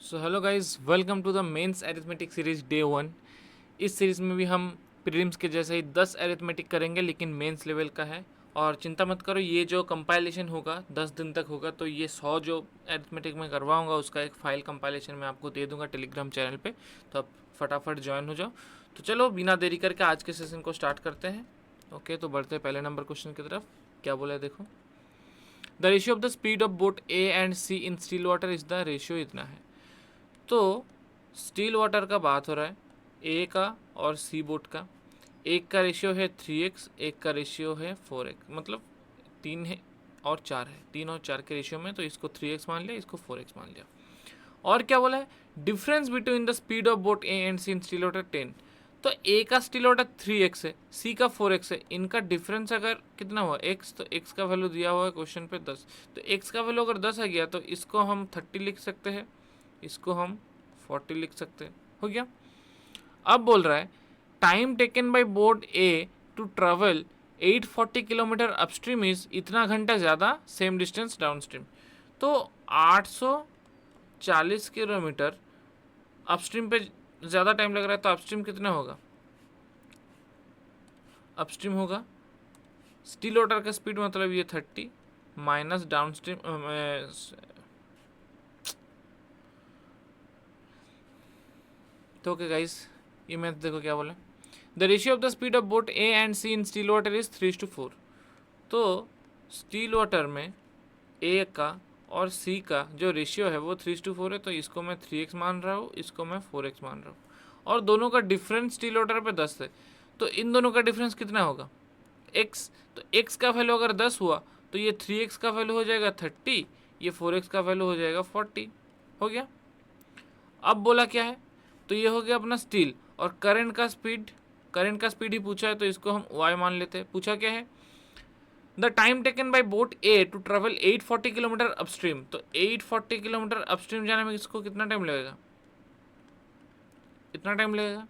So hello guys, welcome to the mains arithmetic series day 1। इस series में भी हम प्रीलिम्स के जैसे ही 10 अरिथमेटिक करेंगे, लेकिन मेंस लेवल का है। और चिंता मत करो, ये जो कंपाइलेशन होगा 10 दिन तक होगा, तो ये 100 जो अरिथमेटिक में करवाऊंगा उसका एक फ़ाइल कंपाइलेशन मैं आपको दे दूंगा टेलीग्राम चैनल पे। तो आप फटाफट ज्वाइन हो जाओ। तो चलो बिना देरी करके आज के सेशन को स्टार्ट करते हैं। ओके, तो बढ़ते हैं पहले नंबर क्वेश्चन की तरफ। क्या बोला है देखो। The ratio of the speed of boat A and C in still water is the ratio इतना है। तो स्टील वाटर का बात हो रहा है, ए का और सी बोट का। एक का रेशियो है 3x, एक का रेशियो है 4x, मतलब 3 है और 4 है, 3 और 4 के रेशियो में। तो इसको 3x मान लिया, इसको 4x मान लिया। और क्या बोला है, difference between the speed of boat A and C in still water 10। तो ए का स्टील वाटर 3x है, सी का 4x है। इनका डिफरेंस अगर कितना हुआ x, तो x का वैल्यू दिया हुआ है क्वेश्चन पे 10। तो x का वैल्यू अगर 10 आ गया तो इसको हम 30 लिख सकते हैं, इसको हम 40 लिख सकते हैं। हो गया। अब बोल रहा है time taken by boat A to travel 840 kilometer upstream is इतना घंटा ज़्यादा, सेम डिस्टेंस डाउनस्ट्रीम। तो 840 किलोमीटर अपस्ट्रीम पे ज़्यादा टाइम लग रहा है, तो अपस्ट्रीम कितना होगा? अपस्ट्रीम होगा स्टील वाटर का स्पीड, मतलब ये 30 माइनस डाउनस्ट्रीम। तो ओके गाइस, ये मैथ देखो क्या बोला। The ratio of the speed of boat A and C in still water is 3:4। तो स्टील वाटर में ए का और सी का जो रेशियो है वो 3:4 है। तो इसको मैं 3x मान रहा हूँ, इसको मैं 4x मान रहा हूँ। और दोनों का डिफरेंस स्टील वाटर पे 10 है। तो इन दोनों का डिफरेंस कितना होगा? x। तो x का वैल्यू अगर 10 हुआ तो ये 3x का वैल्यू हो जाएगा 30, ये 4x का वैल्यू हो जाएगा 40। हो गया। अब बोला क्या है, तो ये हो गया अपना स्टील। और करंट का स्पीड ही पूछा है, तो इसको हम y मान लेते हैं। पूछा क्या है, the time taken by boat A to travel 840 kilometer upstream. तो 840 किलोमीटर अपस्ट्रीम जाने में इसको कितना टाइम लगेगा? इतना टाइम लगेगा।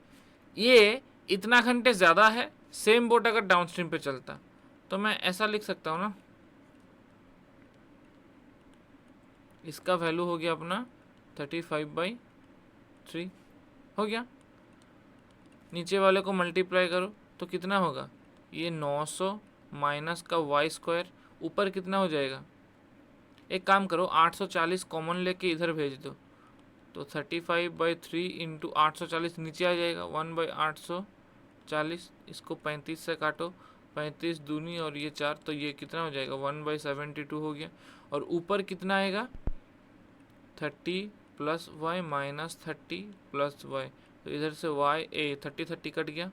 ये इतना घंटे ज़्यादा है, सेम बोट अगर डाउनस्ट्रीम पे चलता। तो मैं ऐसा लिख सकता हूँ ना, इसका वैल्यू हो गया अपना 35/3। हो गया। नीचे वाले को मल्टीप्लाई करो तो कितना होगा? ये 900 माइनस का y², ऊपर कितना हो जाएगा? एक काम करो, 840 कॉमन लेके इधर भेज दो। तो 35/3 इंटू 840 नीचे आ जाएगा 1/840। इसको 35 से काटो, 35 दूनी और ये 4, तो ये कितना हो जाएगा? 1/72 हो गया। और ऊपर कितना आएगा? 30 plus Y minus 30 plus Y. तो इधर से y 30 कट गया।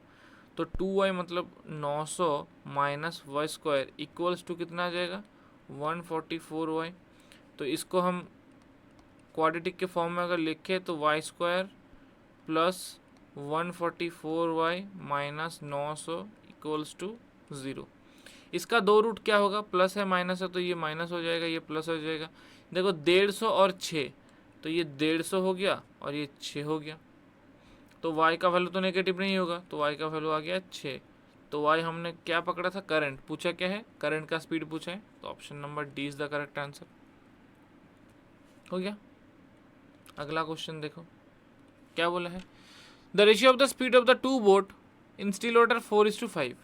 तो 2y मतलब 900 माइनस y² इक्वल्स टू कितना आ जाएगा? 144y। तो इसको हम क्वाड्रेटिक के फॉर्म में अगर लिखे तो y² plus 144y minus 900 equals to 0। इसका दो रूट क्या होगा? प्लस है माइनस है, तो ये माइनस हो जाएगा, ये प्लस हो जाएगा। देखो 150 और 6, तो ये 150 हो गया और ये 6 हो गया। तो y का वैल्यू तो नेगेटिव नहीं होगा, तो y का वैल्यू आ गया 6। तो y हमने क्या पकड़ा था? करंट। पूछा क्या है? करंट का स्पीड पूछा है, तो option number D is the correct answer. हो गया। अगला क्वेश्चन देखो क्या बोला है, the ratio of the speed of the two boat in still water 4:5।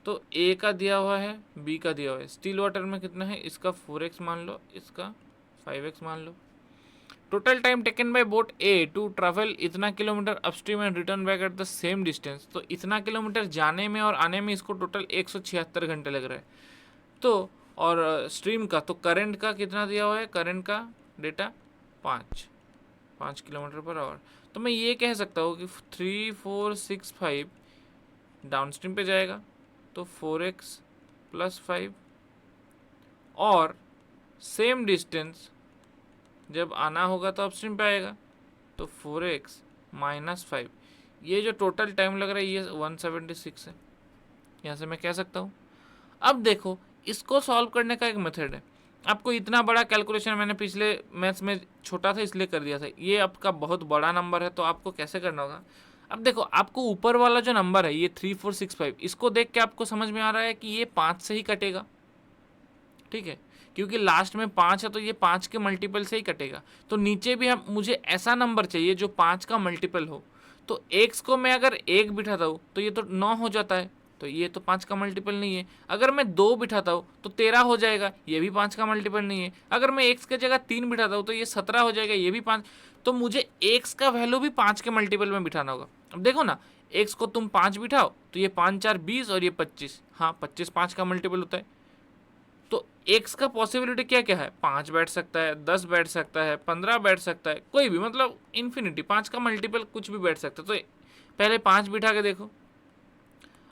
तो ए का दिया हुआ है, बी का दिया हुआ है। स्टील वाटर में कितना है? इसका 4x मान लो, इसका 5x मान लो। Total time taken by boat A to travel इतना kilometre upstream and return back at the same distance. तो इतना किलोमीटर जाने में और आने में इसको टोटल 176 घंटे लग रहा है। तो और स्ट्रीम का, तो करंट का कितना दिया हुआ है? करंट का डेटा 5 किलोमीटर पर आवर। तो मैं ये कह सकता हूँ कि 3465 डाउन स्ट्रीम पे जाएगा, तो 4x प्लस 5, और सेम डिस्टेंस जब आना होगा तो अपस्ट्रीम पे आएगा, तो 4x माइनस 5। ये जो टोटल टाइम लग रहा है ये 176 है। यहाँ से मैं कह सकता हूँ। अब देखो, इसको सॉल्व करने का एक मेथड है। आपको इतना बड़ा कैलकुलेशन मैंने पिछले मैथ्स में छोटा था इसलिए कर दिया था, ये आपका बहुत बड़ा नंबर है, तो आपको कैसे करना होगा? अब देखो, आपको ऊपर वाला जो नंबर है ये 3465, इसको देख के आपको समझ में आ रहा है कि ये 5 से ही कटेगा। ठीक है, क्योंकि लास्ट में 5 है तो ये 5 के मल्टीपल से ही कटेगा। तो नीचे भी हम मुझे ऐसा नंबर चाहिए जो 5 का मल्टीपल हो। तो x को मैं अगर 1 बिठाता हूँ तो ये तो 9 हो जाता है, तो ये तो 5 का मल्टीपल नहीं है। अगर मैं 2 बिठाता हूँ तो 13 हो जाएगा, ये भी 5 का मल्टीपल नहीं है। अगर मैं x के जगह 3 बिठाता हूँ तो ये 17 हो जाएगा, ये भी 5। तो मुझे x का वैल्यू भी 5 के मल्टीपल में बिठाना होगा। अब देखो ना, x को तुम 5 बिठाओ तो ये 5 4 20 और ये 25, हाँ 25 5 का मल्टीपल होता है। तो x का पॉसिबिलिटी क्या क्या है, 5 बैठ सकता है, 10 बैठ सकता है, 15 बैठ सकता है, कोई भी, मतलब इन्फिनिटी, 5 का मल्टीपल कुछ भी बैठ सकता है। तो पहले 5 बिठा के देखो,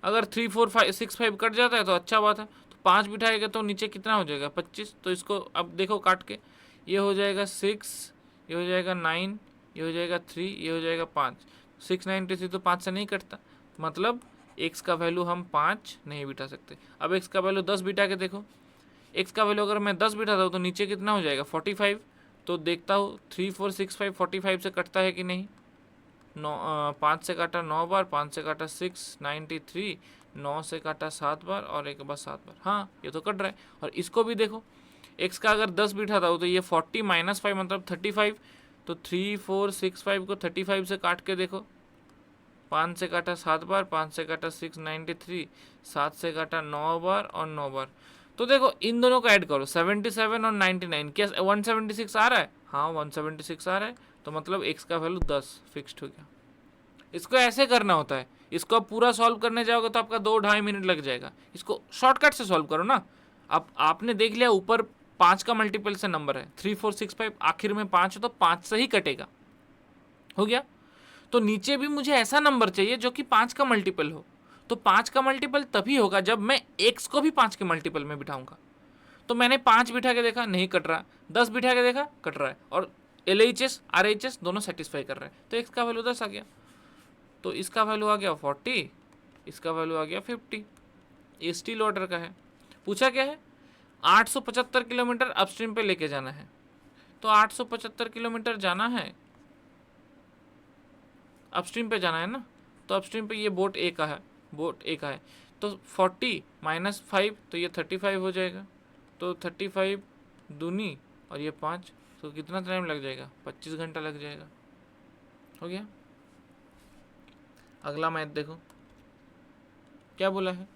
अगर 3 4 5 6 5 कट जाता है तो अच्छा बात है। तो 5 बिठाएगा तो नीचे कितना हो जाएगा, 25। तो इसको अब देखो काट के, ये हो जाएगा 6, ये हो जाएगा 9, ये हो जाएगा 3, ये हो जाएगा 5। 693 तो 5 से नहीं कटता, मतलब x का वैल्यू हम 5 नहीं बिठा सकते। अब x का वैल्यू 10 बिठा के देखो, x का वैल्यू अगर मैं 10 बिठाता हूँ तो नीचे कितना हो जाएगा, 45। तो देखता हूँ 3 4 6 5 45 से कटता है कि नहीं। 5 से काटा 9 बार, 5 से काटा 693, 9 से काटा 7 बार और एक बार 7 बार, हाँ ये तो कट रहा है। और इसको भी देखो, x का अगर 10 बिठाता हूँ तो ये 40 माइनस 5 मतलब 35। तो 3 4 6 5 को 35 से काट के देखो, 5 से काटा 7 बार, 5 से काटा 693, 7 से काटा 9 बार और 9 बार। तो देखो इन दोनों को ऐड करो, 77 और 99, क्या 176 आ रहा है, हाँ 176 आ रहा है। तो मतलब x का वैल्यू 10 फिक्स्ड हो गया। इसको ऐसे करना होता है, इसको आप पूरा सॉल्व करने जाओगे तो आपका 2-2.5 मिनट लग जाएगा। इसको शॉर्टकट से सॉल्व करो ना। अब आपने देख लिया ऊपर 5 का मल्टीपल से नंबर है, 3 4 6 5, आखिर में 5 है तो 5 से ही कटेगा, हो गया। तो नीचे भी मुझे ऐसा नंबर चाहिए जो कि 5 का मल्टीपल हो। तो 5 का मल्टीपल तभी होगा जब मैं x को भी 5 के मल्टीपल में बिठाऊंगा। तो मैंने 5 बिठा के देखा, नहीं कट रहा, 10 बिठा के देखा, कट रहा है, और LHS RHS दोनों सेटिस्फाई कर रहे हैं। तो x का वैल्यू 10 आ गया, तो इसका वैल्यू आ गया 40, इसका वैल्यू आ गया 50। ये स्टील वाटर का है। पूछा क्या है, 875 किलोमीटर अपस्ट्रीम पे लेके जाना है। तो 875 किलोमीटर जाना है, अपस्ट्रीम पे जाना है ना। तो अपस्ट्रीम पे ये बोट ए का है, बोट ए का है। तो 40 माइनस 5 तो ये 35 हो जाएगा। तो 35 दूनी और ये 5, तो कितना टाइम लग जाएगा, 25 घंटा लग जाएगा, हो गया। अगला मैथ देखो क्या बोला है।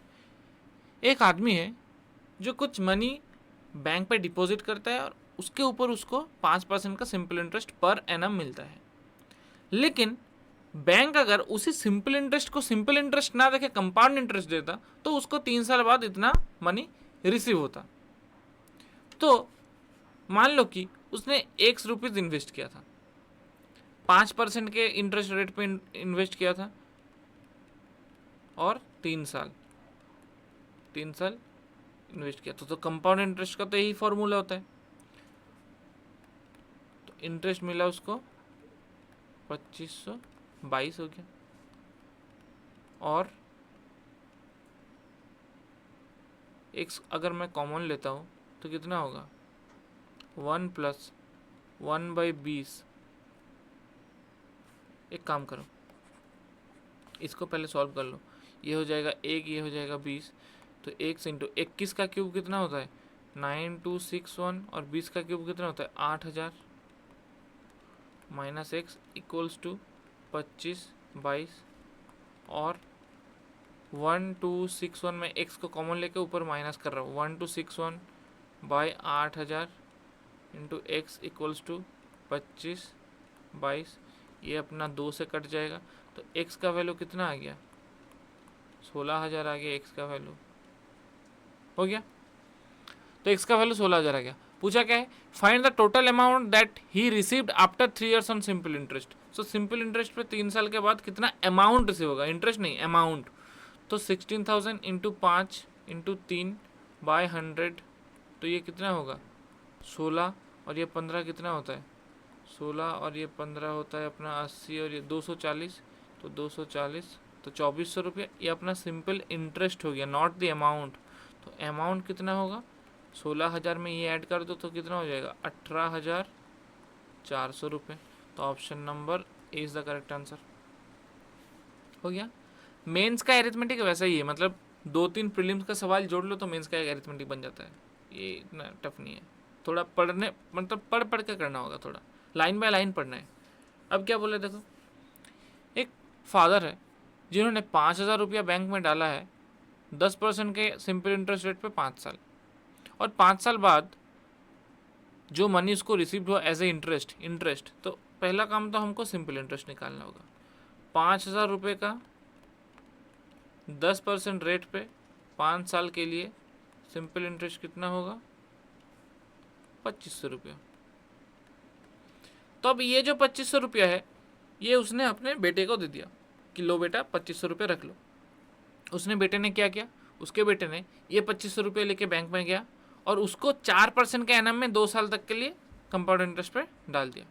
एक आदमी है जो कुछ मनी बैंक पे डिपॉजिट करता है और उसके ऊपर उसको 5% का सिंपल इंटरेस्ट पर एनम मिलता है। लेकिन बैंक अगर उसी सिंपल इंटरेस्ट को सिंपल इंटरेस्ट ना देखे कंपाउंड इंटरेस्ट देता तो उसको 3 साल बाद इतना मनी रिसीव होता। तो मान लो कि उसने ₹1 इन्वेस्ट किया था, 5% के इंटरेस्ट रेट पे इन्वेस्ट किया था, और 3 साल इन्वेस्ट किया तो कंपाउंड इंटरेस्ट का तो यही फॉर्मूला होता है। तो इंटरेस्ट मिला उसको 2522 हो गया, और x अगर मैं कॉमन लेता हूँ तो कितना होगा, 1 + 1/20। एक काम करो, इसको पहले सॉल्व कर लो, ये हो जाएगा 1, ये हो जाएगा 20। तो 1 इंटू 21 का क्यूब कितना होता है, 9261, और 20 का क्यूब कितना होता है, 8000, माइनस x इक्वल्स टू 2522, और 1261 में x को कॉमन लेके ऊपर माइनस कर रहा हूँ, 1261/8000 इंटू एक्स इक्वल्स टू 2522, ये अपना 2 से कट जाएगा। तो x का वैल्यू कितना आ गया, 16000 आ गया x का वैल्यू, हो गया। तो x का वैल्यू 16000 आ गया। पूछा क्या है, find the total amount that he received after 3 years on simple interest. So simple interest पे 3 साल के बाद कितना अमाउंट रिसीव होगा, इंटरेस्ट नहीं अमाउंट। तो 16000 इंटू 5 इंटू 3/100, तो ये कितना होगा 16, और ये 15 कितना होता है 16, और ये 15 होता है अपना 80, और ये 240, तो 240, तो 2400 रुपये। ये अपना सिंपल इंटरेस्ट हो गया, नॉट द अमाउंट। तो अमाउंट कितना होगा, 16000 में ये ऐड कर दो तो कितना हो जाएगा 18400 रुपये। तो option number A is the correct answer, हो गया। मेंस का एरिथमेटिक वैसा ही है, मतलब 2-3 प्रीलिम्स का सवाल जोड़ लो तो मेंस का एक एरिथमेटिक बन जाता है। ये इतना टफ नहीं है, थोड़ा पढ़ने मतलब पढ़ पढ़ के करना होगा, थोड़ा लाइन बाय लाइन पढ़ना है। अब क्या बोले देखो, एक फादर है जिन्होंने 5,000 रुपया बैंक में डाला है 10% के सिंपल इंटरेस्ट रेट पे 5 साल, और 5 साल बाद जो मनी उसको रिसीव हुआ एज ए इंटरेस्ट, तो पहला काम तो हमको सिंपल इंटरेस्ट निकालना होगा। 5,000 रुपये का 10% रेट पे 5 साल के लिए सिंपल इंटरेस्ट कितना होगा, 2,500 रुपया। तो अब ये जो 2,500 रुपया है ये उसने अपने बेटे को दे दिया कि लो बेटा 2,500 रुपये रख लो। उसने बेटे ने क्या किया, उसके बेटे ने ये 2,500 रुपये लेके बैंक में गया और उसको 4% के एनम में 2 साल तक के लिए कंपाउंड इंटरेस्ट पे डाल दिया।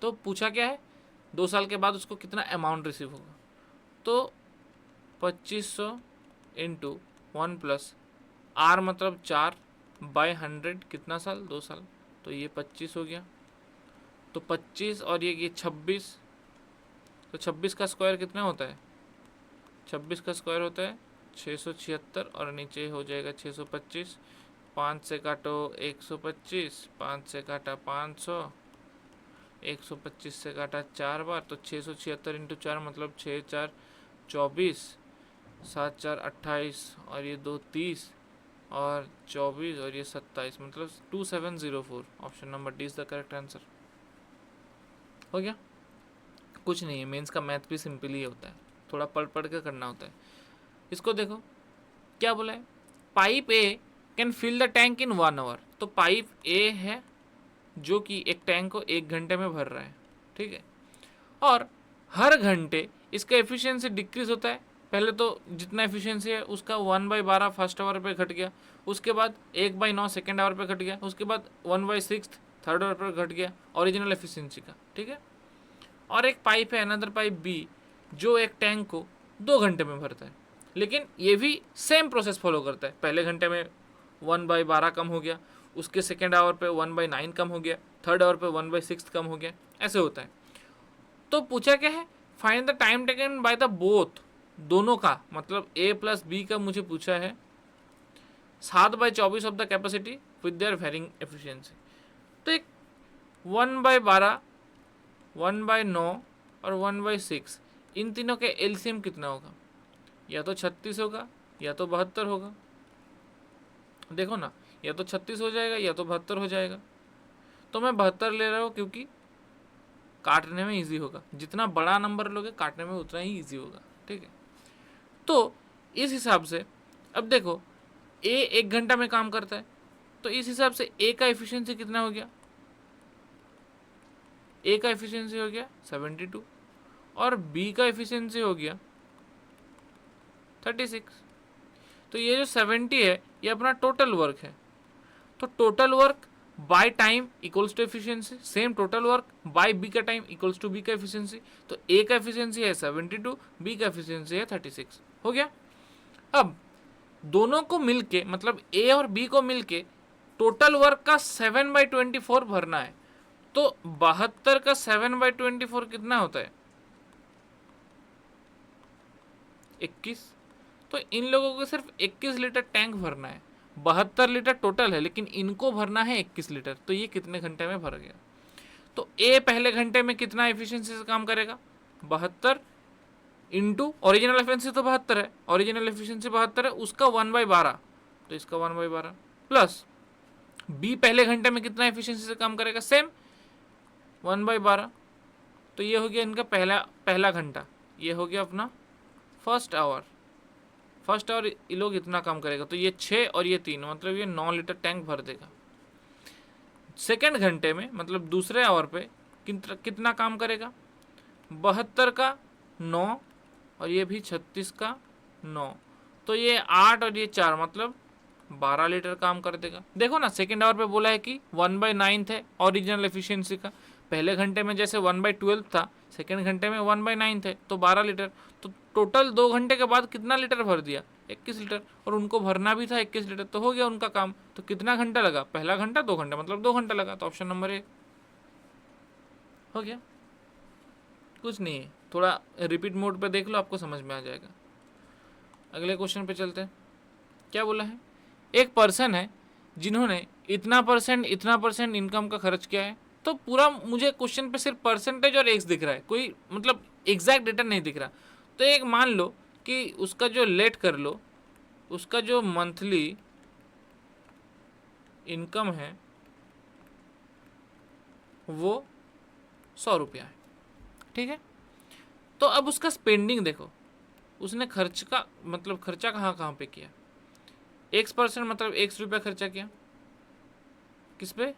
तो पूछा क्या है, 2 साल के बाद उसको कितना अमाउंट रिसीव होगा, तो 2,500 इंटू 1 प्लस आर मतलब 4/100 कितना साल, 2 साल, तो ये 25 हो गया। तो 25 और ये 26, तो 26 का स्क्वायर कितना होता है, 26 का स्क्वायर होता है 676 और नीचे हो जाएगा 625। 5 से काटो 125, 5 से काटा 500, 125 से काटा 4 बार, तो 676 इंटू 4 मतलब 6 4 24, 7 4 28 और ये 2 30 और 24 और ये 27 मतलब 2704। Option number D is the correct answer. हो गया, कुछ नहीं है, मेंस का मैथ भी सिंपल ही होता है, थोड़ा पढ़ पढ़ के करना होता है। इसको देखो क्या बोला है, pipe A can fill the tank in 1 hour. तो पाइप ए है जो कि एक टैंक को 1 घंटे में भर रहा है, ठीक है, और हर घंटे इसका एफिशिएंसी डिक्रीज होता है। पहले तो जितना एफिशिएंसी है उसका 1/12 फर्स्ट आवर पे घट गया, उसके बाद 1/9 सेकेंड आवर पे घट गया, उसके बाद 1/6 थर्ड आवर पर घट गया ओरिजिनल एफिशिएंसी का, ठीक है। और एक पाइप है अनदर पाइप बी जो एक टैंक को 2 घंटे में भरता है, लेकिन ये भी सेम प्रोसेस फॉलो करता है। पहले घंटे में 1/12 कम हो गया, उसके सेकेंड आवर पे 1/9 कम हो गया, थर्ड आवर पे 1/6 कम हो गया, ऐसे होता है। तो पूछा क्या है, find the time taken by the both, दोनों का मतलब ए प्लस बी का मुझे पूछा है 7/24 of the capacity with their varying efficiency. तो एक 1/12, 1/9 और 1/6 इन तीनों के एलसीएम कितना होगा, या तो 36 होगा या तो 72 होगा। देखो ना, या तो 36 हो जाएगा या तो 72 हो जाएगा। तो मैं 72 ले रहा हूँ क्योंकि काटने में इजी होगा, जितना बड़ा नंबर लोगे काटने में उतना ही इजी होगा, ठीक है। तो इस हिसाब से अब देखो ए 1 घंटा में काम करता है, तो इस हिसाब से ए का एफिशिएंसी कितना हो गया, ए का एफिशिएंसी हो गया 72 और बी का एफिशिएंसी हो गया 36। तो ये जो 70 है ये अपना टोटल वर्क है। तो total work by time equals to efficiency, same total work by B का टाइम इक्वल्स टू बी का एफिशिएंसी। तो ए का एफिशिएंसी है 72, बी का एफिशिएंसी है 36। हो गया। अब दोनों को मिलके मतलब ए और बी को मिलके टोटल वर्क का 7/24 भरना है। तो 72 का 7/24 कितना होता है, 21। तो इन लोगों को सिर्फ 21 लीटर टैंक भरना है, 72 लीटर टोटल है लेकिन इनको भरना है 21 लीटर। तो ये कितने घंटे में भर गया, तो ए पहले घंटे में कितना एफिशिएंसी से काम करेगा, 72 इंटू ओरिजिनल एफिशिएंसी तो 72 है, ओरिजिनल एफिशिएंसी 72 है, उसका 1/12 तो इसका 1/12 प्लस बी पहले घंटे में कितना एफिशिएंसी से काम करेगा, सेम 1/12। तो ये हो गया इनका पहला घंटा, ये हो गया अपना फर्स्ट आवर ये लोग इतना काम करेगा। तो ये 6 और ये 3 मतलब ये 9 लीटर टैंक भर देगा। सेकेंड घंटे में मतलब दूसरे आवर पे कितना काम करेगा, 72 का 9 और ये भी 36 का 9, तो ये 8 और ये 4 मतलब 12 लीटर काम कर देगा। देखो ना सेकेंड आवर पे बोला है कि 1/9 है ओरिजिनल एफिशिएंसी का, पहले घंटे में जैसे 1/12 था, सेकेंड घंटे में 1/9 थे तो 12 लीटर। तो टोटल 2 घंटे के बाद कितना लीटर भर दिया, 21 लीटर, और उनको भरना भी था 21 लीटर, तो हो गया उनका काम। तो कितना घंटा लगा, पहला घंटा 2 घंटा मतलब 2 घंटा लगा। तो ऑप्शन नंबर 1 हो गया। कुछ नहीं है, थोड़ा रिपीट मोड पे देख लो, आपको समझ में आ जाएगा। अगले क्वेश्चन पे चलते हैं। क्या बोला है, एक पर्सन है जिन्होंने इतना परसेंट इनकम का खर्च किया है। तो पूरा मुझे क्वेश्चन पे सिर्फ परसेंटेज और एक्स दिख रहा है, कोई मतलब एग्जैक्ट डेटा नहीं दिख रहा। तो एक मान लो कि उसका जो लेट कर लो, उसका जो मंथली इनकम है वो 100 रुपया है, ठीक है। तो अब उसका स्पेंडिंग देखो, उसने खर्च का मतलब खर्चा कहाँ कहाँ पे किया। X% मतलब X रुपया खर्चा किया, किस पे,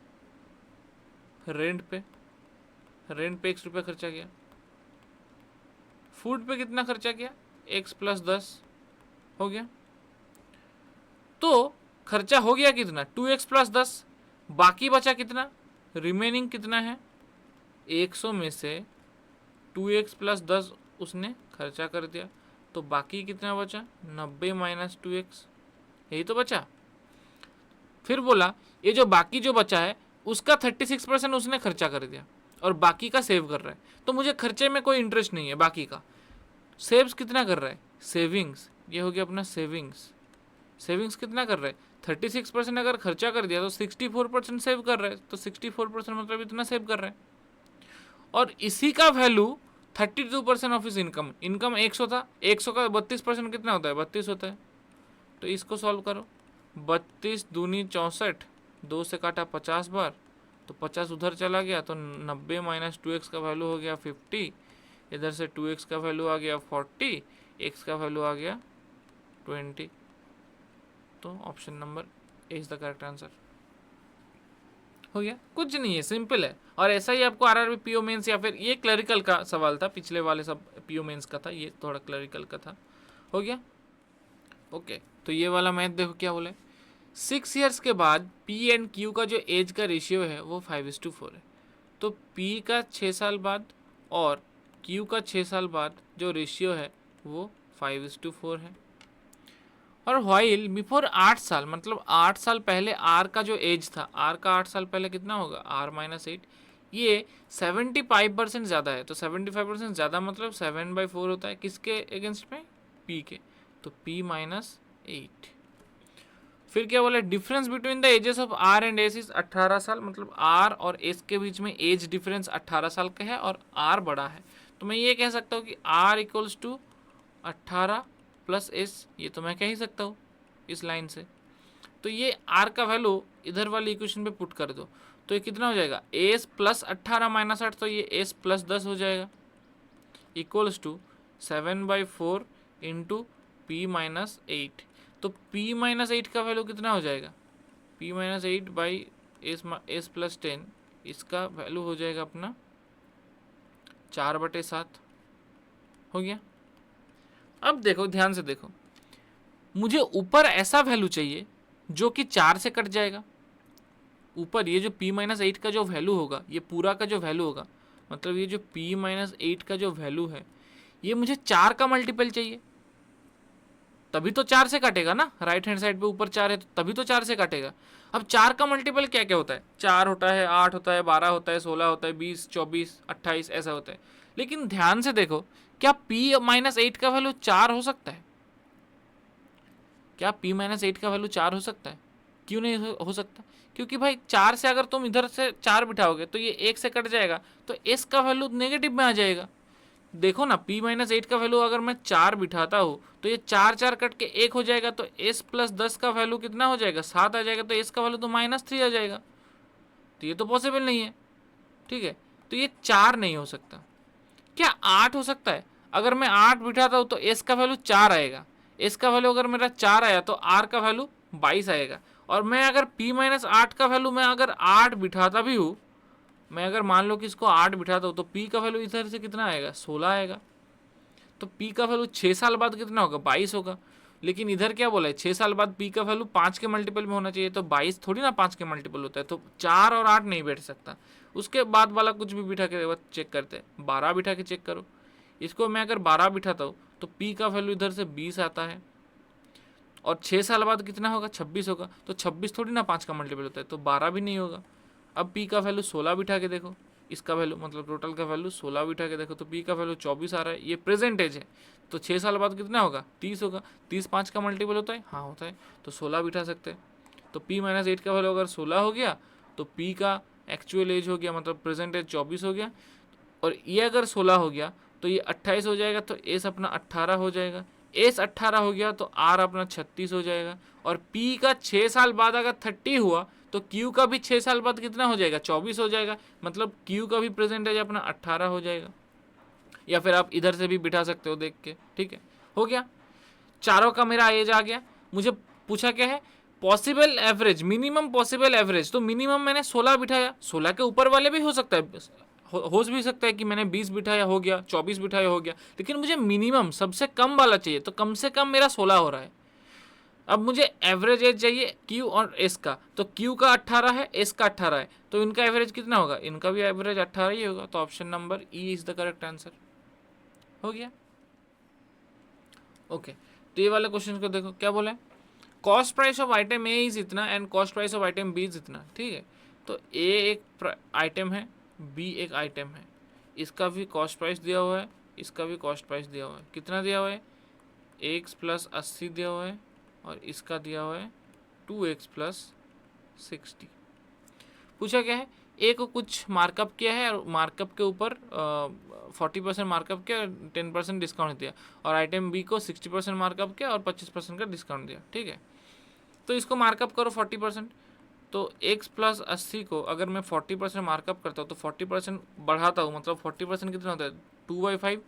रेंट पे, रेंट पे X रुपया खर्चा किया। फूड पे कितना खर्चा किया, X + 10 हो गया। तो खर्चा हो गया कितना, 2X + 10। बाकी बचा कितना, रिमेनिंग कितना है, 100 में से 2X + 10 उसने खर्चा कर दिया। तो बाकी कितना बचा, 90 - 2X, यही तो बचा। फिर बोला ये जो बाकी जो बचा है उसका 36% उसने खर्चा कर दिया और बाकी का सेव कर रहा है। तो मुझे खर्चे में कोई इंटरेस्ट नहीं है, बाकी का सेव्स कितना कर रहा है, सेविंग्स, ये हो गया अपना सेविंग्स। सेविंग्स कितना कर रहा है, 36% अगर खर्चा कर दिया तो 64% सेव कर रहा है। तो 64% मतलब इतना सेव कर रहा है। और इसी का वैल्यू 32% ऑफ इस इनकम, इनकम 100 था, 100 का 32% कितना होता है, 32 होता है। तो इसको सॉल्व करो, 32 दूनी 64, 2 से काटा 50 बार, तो 50 उधर चला गया, तो 90 - 2x का वैल्यू हो गया 50, इधर से 2x का वैल्यू आ गया 40, x का वैल्यू आ गया 20। तो option number A is the correct answer. हो गया, कुछ नहीं है, सिंपल है। और ऐसा ही आपको आरआरबी पीओ मेंस, या फिर ये क्लरिकल का सवाल था, पिछले वाले सब पीओ मेंस का था, ये थोड़ा क्लरिकल का था। हो गया, ओके। तो ये वाला मैथ देखो क्या बोले, 6 ईयर्स के बाद पी एंड क्यू का जो एज का रेशियो है वो 5:4 है। तो पी का 6 साल बाद और क्यू का 6 साल बाद जो रेशियो है वो 5:4 है। और वाइल बिफोर 8 साल, मतलब 8 साल पहले आर का जो एज था, आर का 8 साल पहले कितना होगा, R-8, ये 75% ज़्यादा है। तो 75% ज़्यादा मतलब 7/4 होता है, किसके अगेंस्ट में, पी के। तो P-8। फिर क्या बोला, difference between the ages of R and S is 18 साल, मतलब आर और एस के बीच में एज डिफरेंस 18 साल का है और आर बड़ा है। तो मैं ये कह सकता हूँ कि आर इक्वल्स टू 18 + एस, ये तो मैं कह ही सकता हूँ इस लाइन से। तो ये आर का वैल्यू इधर वाली इक्वेशन पे पुट कर दो, तो ये कितना हो जाएगा, एस + 18 - 8, तो ये एस + 10 हो जाएगा, इक्वल्स टू 7/4 इंटू P-8। तो P-8 का वैल्यू कितना हो जाएगा, P-8/S + 10, इसका वैल्यू हो जाएगा अपना 4/7। हो गया। अब देखो, ध्यान से देखो, मुझे ऊपर ऐसा वैल्यू चाहिए जो कि 4 से कट जाएगा। ऊपर ये जो P-8 का जो वैल्यू होगा, ये पूरा का जो वैल्यू होगा, मतलब ये जो P-8 का जो वैल्यू है, ये मुझे 4 का मल्टीपल चाहिए, तभी तो 4 से काटेगा ना। राइट हैंड साइड पे ऊपर 4 है तो तभी तो 4 से काटेगा। अब 4 का मल्टीपल क्या क्या होता है, 4 होता है, 8 होता है, 12 होता है, 16 होता है, 20, 24, 28 ऐसा होता है। लेकिन ध्यान से देखो, क्या P-8 का वैल्यू 4 हो सकता है, क्या P-8 का वैल्यू 4 हो सकता है, क्यों नहीं हो सकता, क्योंकि भाई 4 से अगर तुम इधर से 4 बिठाओगे तो ये 1 से कट जाएगा, तो S का वैल्यू नेगेटिव में आ जाएगा। देखो ना, P-8 का वैल्यू अगर मैं 4 बिठाता हूँ तो ये 4 कट के 1 हो जाएगा, तो S + 10 का वैल्यू कितना हो जाएगा, 7 आ जाएगा, तो S का वैल्यू तो -3 आ जाएगा। तो ये तो पॉसिबल नहीं है, ठीक है। तो ये 4 नहीं हो सकता। क्या 8 हो सकता है, अगर मैं 8 बिठाता हूँ तो S का वैल्यू 4 आएगा, S का वैल्यू अगर मेरा 4 आया तो R का वैल्यू 22 आएगा। और मैं अगर P-8 का वैल्यू मैं अगर 8 बिठाता भी हूँ, मैं अगर मान लो कि इसको 8 बिठाता हूँ, तो P का वैल्यू इधर से कितना आएगा, 16 आएगा। तो P का वैल्यू 6 साल बाद कितना होगा, 22 होगा। लेकिन इधर क्या बोला है, 6 साल बाद P का वैल्यू 5 के मल्टीपल में होना चाहिए, तो 22 थोड़ी ना 5 के मल्टीपल होता है, तो 4 और 8 नहीं बैठ सकता। उसके बाद वाला कुछ भी बिठा के चेक करते हैं, 12 बिठा के चेक करो। इसको मैं अगर 12 बिठाता हूँ तो P का वैल्यू इधर से 20 आता है, और 6 साल बाद कितना होगा, 26 होगा। तो 26 थोड़ी ना 5 का मल्टीपल होता है, तो 12 भी नहीं होगा। अब P का वैल्यू 16 बिठा के देखो, इसका वैल्यू मतलब टोटल का वैल्यू 16 बिठा के देखो, तो P का वैल्यू 24 आ रहा है, ये प्रेजेंट एज है। तो 6 साल बाद कितना होगा, 30 होगा। 30 5 का मल्टीपल होता है, हाँ होता है, तो 16 बिठा सकते हैं। तो P माइनस 8 का वैल्यू अगर 16 हो गया तो P का एक्चुअल एज हो गया, मतलब प्रेजेंट एज 24 हो गया, और ये अगर 16 हो गया तो ये 28 हो जाएगा, तो एस अपना 18 हो जाएगा। एस 18 हो गया तो आर अपना 36 हो जाएगा, और पी का 6 साल बाद अगर 30 हुआ तो क्यू का भी 6 साल बाद कितना हो जाएगा, 24 हो जाएगा, मतलब क्यू का भी प्रेजेंट एज अपना 18 हो जाएगा। या फिर आप इधर से भी बिठा सकते हो देख के, ठीक है। हो गया, चारों का मेरा एज आ गया। मुझे पूछा क्या है, possible average, minimum possible average, तो मिनिमम मैंने 16 बिठाया, 16 के ऊपर वाले भी हो सकता है, हो भी सकता है कि मैंने 20 बिठाया हो गया, 24 बिठाया हो गया, लेकिन मुझे मिनिमम सबसे कम वाला चाहिए, तो कम से कम मेरा 16 हो रहा है। अब मुझे एवरेज एज चाहिए क्यू और एस का, तो क्यू का 18 है, एस का 18 है, तो इनका एवरेज कितना होगा, इनका भी एवरेज 18 ही होगा, तो option number E is the correct answer. हो गया, ओके। तो ये वाले क्वेश्चन को देखो क्या बोला है, cost price of item A is इतना and cost price of item B is इतना, ठीक है। तो ए एक आइटम है, बी एक आइटम है, इसका भी कॉस्ट प्राइस दिया हुआ है, इसका भी कॉस्ट प्राइस दिया हुआ है, कितना दिया हुआ है, एक्स प्लस 80 दिया हुआ है, और इसका दिया हुआ है 2x प्लस 60। पूछा क्या है, ए को कुछ मार्कअप किया है और मार्कअप के ऊपर 40% मार्कअप किया, 10% डिस्काउंट दिया, और आइटम बी को 60% मार्कअप किया और 25% का डिस्काउंट दिया, ठीक है। तो इसको मार्कअप करो 40%, तो x प्लस 80 को अगर मैं 40% मार्कअप करता हूँ तो 40% बढ़ाता हूँ, मतलब 40% कितना होता है 2/5,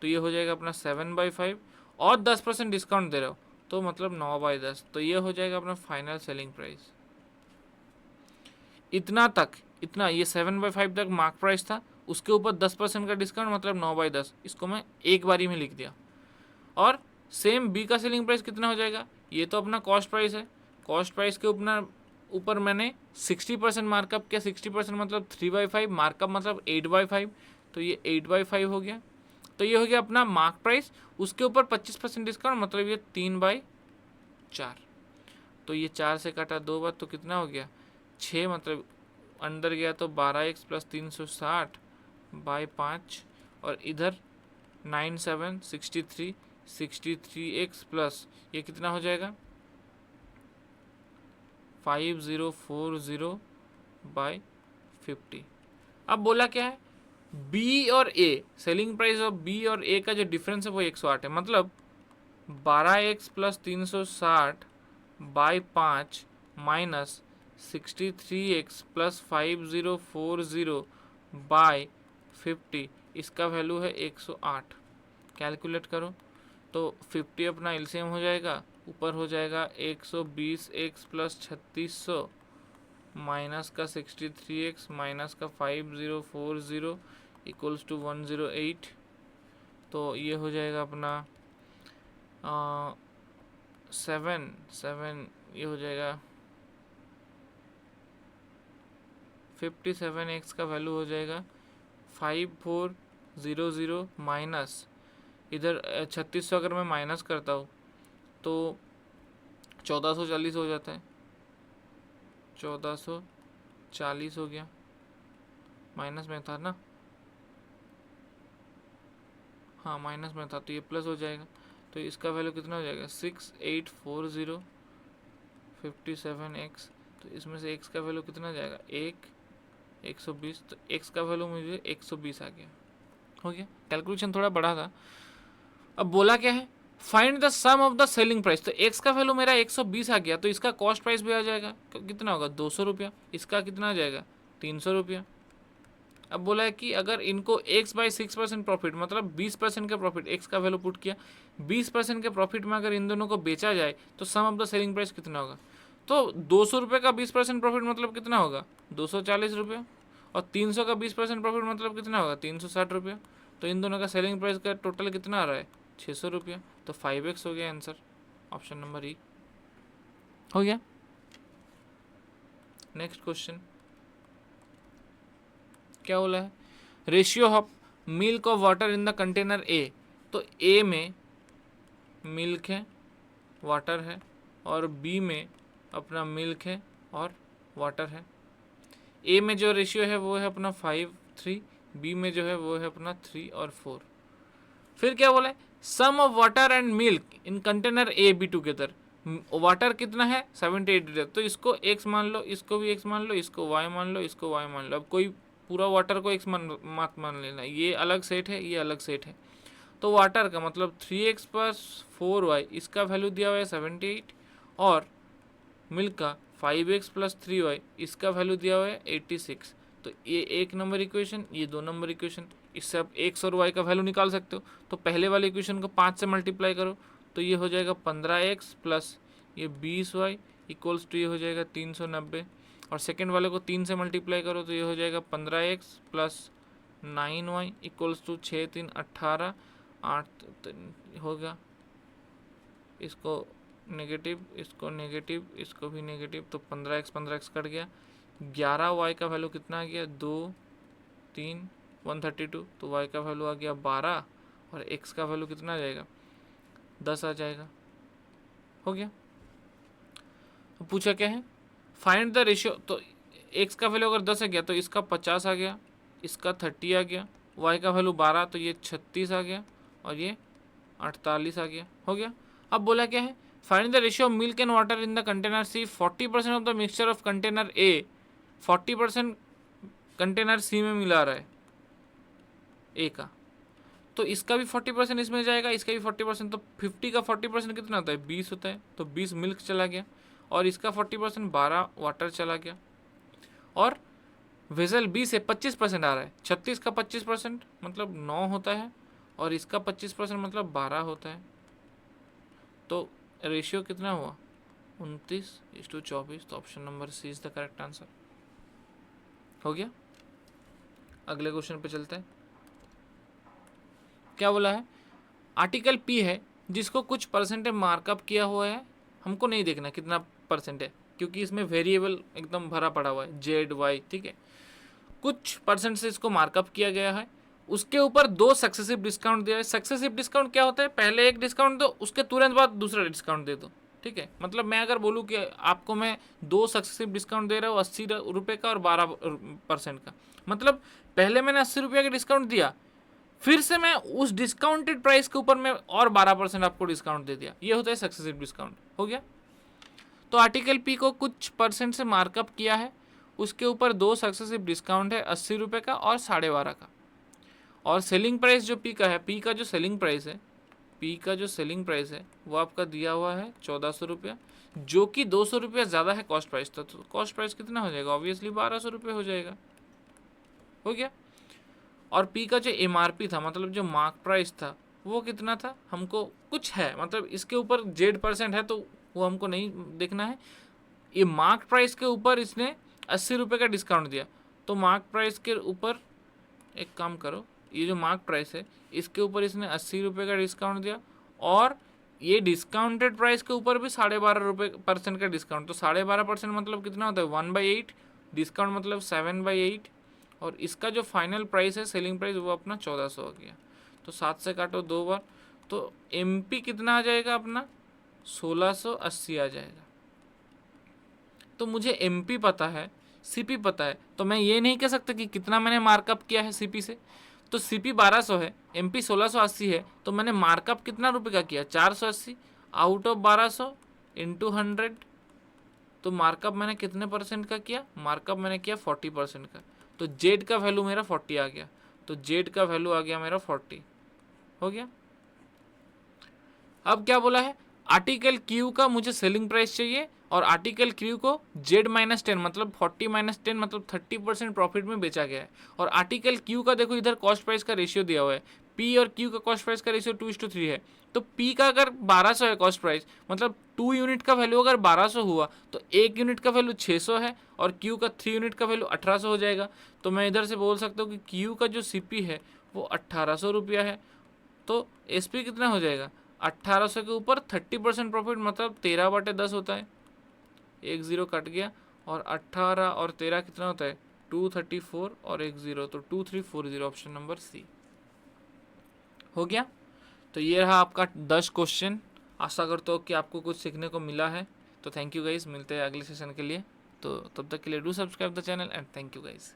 तो ये हो जाएगा अपना 7/5, और 10% डिस्काउंट दे रहा हो तो मतलब 9/10, तो ये हो जाएगा अपना फाइनल सेलिंग प्राइस। इतना तक, इतना ये 7/5 तक मार्क प्राइस था, उसके ऊपर 10% का डिस्काउंट, मतलब 9/10, इसको मैं एक बारी में लिख दिया। और सेम बी का सेलिंग प्राइस कितना हो जाएगा, ये तो अपना कॉस्ट प्राइस है, कॉस्ट प्राइस के ऊपर मैंने 60% मार्कअप किया, 60% मतलब 3/5, मार्कअप मतलब 8/5, तो ये 8/5 हो गया। तो ये हो गया अपना मार्क प्राइस, उसके ऊपर 25% डिस्काउंट, मतलब ये 3/4, तो ये 4 से काटा 2 बार तो कितना हो गया 6, मतलब अंदर गया तो 12x प्लस 360/5, और इधर 9 7 63, 63x प्लस ये कितना हो जाएगा 5040/50। अब बोला क्या है, बी और ए, सेलिंग प्राइस ऑफ बी और ए का जो डिफरेंस है वो 108 है, मतलब 12x plus 360/5 minus 63x plus 5040/50, इसका वैल्यू है 108। कैलकुलेट करो तो 50 अपना एलसीएम हो जाएगा, ऊपर हो जाएगा 120x प्लस 3600 माइनस का 63x माइनस का 5040 इक्वल्स टू 108, तो ये हो जाएगा अपना 7 ये हो जाएगा 57x का वैल्यू हो जाएगा 5400 माइनस, इधर 3600 अगर मैं माइनस करता हूँ तो 1440 हो जाता है, 1440 हो गया, माइनस में था ना, हाँ माइनस में था, तो ये प्लस हो जाएगा, तो इसका वैल्यू कितना हो जाएगा 6840/57x, तो इसमें से x का वैल्यू कितना जाएगा 120, तो x का वैल्यू मुझे 120 आ गया। हो गया, कैलकुलेशन थोड़ा बड़ा था। अब बोला क्या है, find the sum of the selling price, तो x का वैल्यू मेरा 120 आ गया, तो इसका कॉस्ट प्राइस भी आ जाएगा, कितना होगा 200 रुपया, इसका कितना आ जाएगा 300 रुपया। अब बोला है कि अगर इनको x/6% प्रॉफिट, मतलब 20% का प्रॉफिट, x का वैल्यू पुट किया, 20% के प्रॉफिट में अगर इन दोनों को बेचा जाए तो सम ऑफ द सेलिंग प्राइस कितना होगा, तो 200 रुपये का 20% प्रॉफिट मतलब कितना होगा 240 रुपये, और 300 का 20% प्रॉफिट मतलब कितना होगा 360 रुपये, तो इन दोनों का सेलिंग प्राइस का टोटल कितना आ रहा है 600 रुपया, तो 5x हो गया आंसर, ऑप्शन नंबर ई हो गया। नेक्स्ट क्वेश्चन क्या बोला है, ratio of milk of water in the container A, तो ए में मिल्क है वाटर है और बी में अपना मिल्क है और वाटर है। ए में जो रेशियो है वो है अपना 5:3, बी में जो है वो है अपना 3 और 4। फिर क्या बोला है, sum of water and milk in container A B together, water कितना है 78 लीटर, तो इसको x मान लो, इसको भी x मान लो, इसको y मान लो, इसको y मान लो। अब कोई पूरा वाटर को x मत मान लेना, ये अलग सेट है, ये अलग सेट है। तो वाटर का मतलब 3x प्लस 4y, इसका वैल्यू दिया हुआ है 78, और मिल्क का 5x प्लस 3y, इसका वैल्यू दिया हुआ है 86। तो ये 1 नंबर इक्वेशन, ये 2 नंबर इक्वेशन। इससे आप x और y का वैल्यू निकाल सकते हो। तो पहले वाले इक्वेशन को 5 से मल्टीप्लाई करो, तो ये हो जाएगा 15x प्लस ये 20y इक्वल्स टू ये हो जाएगा 390। और सेकेंड वाले को 3 से मल्टीप्लाई करो, तो ये हो जाएगा 15x plus 9y equals to 6 3 18, 8 हो गया। इसको नेगेटिव, इसको नेगेटिव, इसको भी नेगेटिव, तो 15x कट गया। 11y का वैल्यू कितना आ गया 2 3 132, तो y का वैल्यू आ गया 12, और x का वैल्यू कितना आ जाएगा 10 आ जाएगा। हो गया। तो पूछा क्या है, फाइंड द रेशियो। तो x का वैल्यू अगर 10 आ गया तो इसका 50 आ गया, इसका 30 आ गया, y का वैल्यू 12 तो ये 36 आ गया, और ये 48 आ गया। हो गया। अब बोला क्या है, find the ratio of milk and water in the container C. 40% of the mixture of container A 40% container C में मिला रहा है ए का, तो इसका भी 40% इसमें जाएगा, इसका भी 40%, तो 50 का 40% कितना होता है 20 होता है, तो 20 मिल्क चला गया, और इसका 40% 12 वाटर चला गया। और वेसल बी से 25% आ रहा है, 36 का 25% मतलब 9 होता है, और इसका 25% मतलब 12 होता है। तो रेशियो कितना हुआ 29:24। तो option number C is the correct answer. हो गया। अगले क्वेश्चन पे चलते हैं। क्या बोला है, आर्टिकल पी है जिसको कुछ परसेंटेज मार्कअप किया हुआ है, हमको नहीं देखना कितना परसेंट है, क्योंकि इसमें वेरिएबल एकदम भरा पड़ा हुआ है जेड वाई, ठीक है। कुछ परसेंट से इसको मार्कअप किया गया है, उसके ऊपर 2 सक्सेसिव डिस्काउंट दिया है। सक्सेसिव डिस्काउंट क्या होता है, पहले एक डिस्काउंट दो, उसके तुरंत बाद दूसरा डिस्काउंट दे दो, ठीक है। मतलब मैं अगर बोलूँ कि आपको मैं 2 सक्सेसिव डिस्काउंट दे रहा हूँ 80 रुपये का और 12% का, मतलब पहले मैंने 80 रुपये का डिस्काउंट दिया, फिर से मैं उस डिस्काउंटेड प्राइस के ऊपर मैं और 12% आपको डिस्काउंट दे दिया, ये होता है सक्सेसिव डिस्काउंट। हो गया। तो आर्टिकल पी को कुछ परसेंट से मार्कअप किया है, उसके ऊपर 2 सक्सेसिव डिस्काउंट है 80 रुपये का और 12.5 का, और सेलिंग प्राइस जो पी का है, पी का जो सेलिंग प्राइस है, पी का जो सेलिंग प्राइस है वो आपका दिया हुआ है 1400 रुपया, जो कि 200 रुपया ज़्यादा है कॉस्ट प्राइस। तो कॉस्ट प्राइस कितना हो जाएगा, ऑब्वियसली 1200 रुपये हो जाएगा। हो गया। और पी का जो एमआरपी था, मतलब जो मार्क प्राइस था, वो कितना था, हमको कुछ है, मतलब इसके ऊपर Z% है, तो वो हमको नहीं देखना है। ये मार्क प्राइस के ऊपर इसने 80 रुपये का डिस्काउंट दिया, तो मार्क प्राइस के ऊपर एक काम करो, ये जो मार्क प्राइस है इसके ऊपर इसने 80 रुपये का डिस्काउंट दिया, और ये डिस्काउंटेड प्राइस के ऊपर भी 12.5% का डिस्काउंट, तो 12.5% मतलब कितना होता है 1/8, डिस्काउंट मतलब 7/8, और इसका जो फाइनल प्राइस है सेलिंग प्राइस वो अपना 1400 हो गया। तो 7 से काटो 2 बार, तो एमपी कितना आ जाएगा अपना 1680 आ जाएगा। तो मुझे एमपी पता है, सीपी पता है, तो मैं ये नहीं कह सकता कि कितना मैंने मार्कअप किया है सीपी से। तो सीपी 1200 है, एमपी 1680 है, तो मैंने मार्कअप कितना रुपए का किया 480 आउट ऑफ 1200 इंटू 100। तो मार्कअप मैंने कितने परसेंट का किया, मार्कअप मैंने किया 40% का, तो जेड का वैल्यू मेरा 40 आ गया, तो जेड का वैल्यू आ गया मेरा 40। हो गया। अब क्या बोला है, आर्टिकल क्यू का मुझे सेलिंग प्राइस चाहिए, और आर्टिकल क्यू को Z-10 मतलब 40-10 मतलब 30% प्रॉफिट में बेचा गया है। और आर्टिकल क्यू का देखो इधर कॉस्ट प्राइस का रेशियो दिया हुआ है, पी और क्यू का कॉस्ट प्राइस का रेशियो 2:3 है। तो पी का अगर 1200 है कॉस्ट प्राइस, मतलब 2 यूनिट का वैल्यू अगर 1200 हुआ, तो 1 यूनिट का वैल्यू 600 है, और क्यू का 3 यूनिट का वैल्यू 1800 हो जाएगा। तो मैं इधर से बोल सकता हूँ कि क्यू का जो सीपी है वो 1800 रुपया है। तो एसपी कितना हो जाएगा 1800 के ऊपर 30% प्रॉफिट मतलब 13/10 होता है, 1 0 कट गया, और 18 और 13 कितना होता है 234 और 1 0, तो 2340 ऑप्शन नंबर सी। हो गया। तो ये रहा आपका 10 क्वेश्चन। आशा करता हूँ कि आपको कुछ सीखने को मिला है। तो थैंक यू गाइस, मिलते हैं अगले सेशन के लिए। तो तब तक के लिए do subscribe the channel and thank you guys.